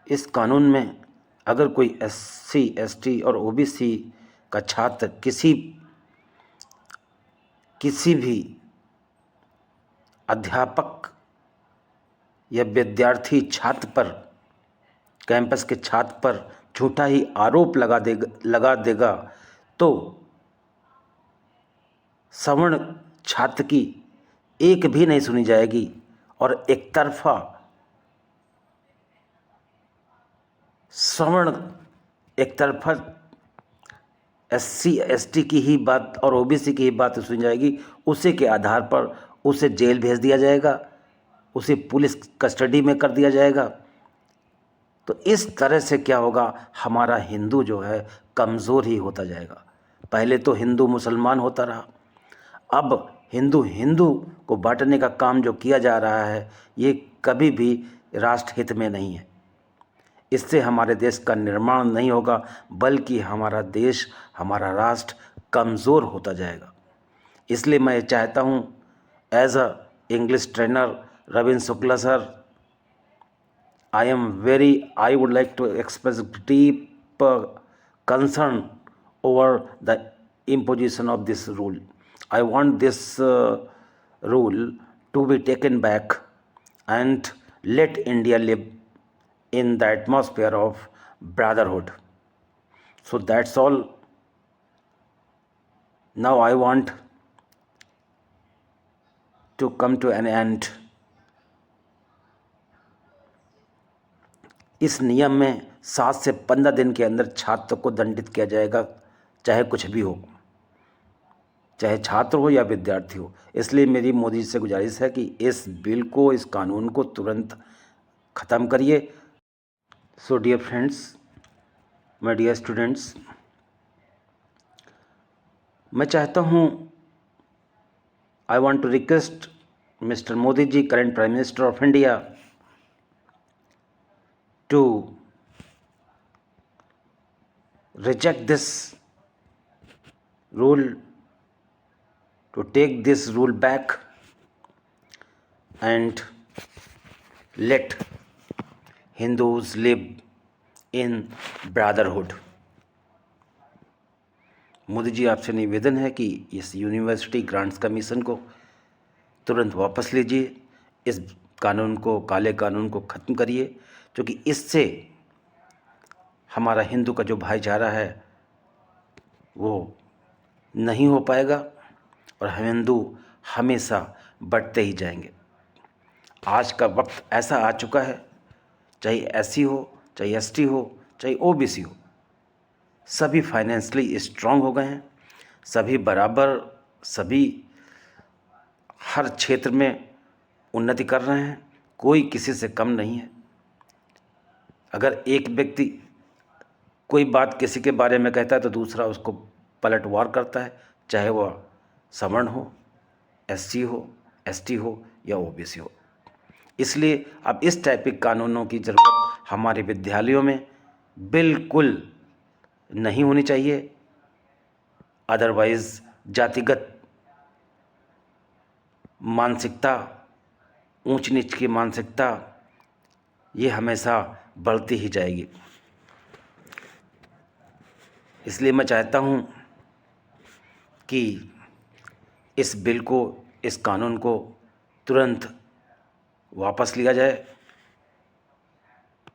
इस कानून में अगर कोई एससी, एसटी और ओबीसी का छात्र किसी भी अध्यापक या विद्यार्थी छात्र पर, कैंपस के छात्र पर झूठा ही आरोप लगा देगा तो सवर्ण छात्र की एक भी नहीं सुनी जाएगी और एकतरफा एससी, एसटी की ही बात और ओबीसी की ही बात सुनी जाएगी। उसी के आधार पर उसे जेल भेज दिया जाएगा, उसे पुलिस कस्टडी में कर दिया जाएगा। तो इस तरह से क्या होगा, हमारा हिंदू जो है कमज़ोर ही होता जाएगा। पहले तो हिंदू मुसलमान होता रहा, अब हिंदू हिंदू को बांटने का काम जो किया जा रहा है ये कभी भी राष्ट्रहित में नहीं है। इससे हमारे देश का निर्माण नहीं होगा, बल्कि हमारा देश, हमारा राष्ट्र कमज़ोर होता जाएगा। इसलिए मैं चाहता हूँ, as a English trainer Ravindra Shukla sir, I would like to express deep concern over the imposition of this rule. I want this rule to be taken back and let India live in the atmosphere of brotherhood. So that's all. Now I want to come to an end. इस नियम में 7 से 15 दिन के अंदर छात्र को दंडित किया जाएगा, चाहे कुछ भी हो, चाहे छात्र हो या विद्यार्थी हो। इसलिए मेरी मोदी जी से गुजारिश है कि इस बिल को, इस कानून को तुरंत ख़त्म करिए। So dear friends, my dear students, मैं चाहता हूँ, I want to request mister Modi ji, current prime minister of India, to reject this rule, to take this rule back and let Hindus live in brotherhood. Modi ji, आपसे निवेदन है कि इस university grants commission को तुरंत वापस लीजिए, इस कानून को, काले कानून को ख़त्म करिए, क्योंकि इससे हमारा हिंदू का जो भाईचारा है वो नहीं हो पाएगा और हम हिंदू हमेशा बढ़ते ही जाएंगे। आज का वक्त ऐसा आ चुका है, चाहे एससी हो, चाहे एसटी हो, चाहे ओबीसी हो, सभी फाइनेंशियली स्ट्रांग हो गए हैं, सभी बराबर, सभी हर क्षेत्र में उन्नति कर रहे हैं, कोई किसी से कम नहीं है। अगर एक व्यक्ति कोई बात किसी के बारे में कहता है तो दूसरा उसको पलटवार करता है, चाहे वह सवर्ण हो, एससी हो, एसटी हो या ओबीसी हो। इसलिए अब इस टाइप के कानूनों की ज़रूरत हमारे विद्यालयों में बिल्कुल नहीं होनी चाहिए। अदरवाइज़ जातिगत मानसिकता, ऊंच नीच की मानसिकता ये हमेशा बढ़ती ही जाएगी। इसलिए मैं चाहता हूँ कि इस बिल को, इस कानून को तुरंत वापस लिया जाए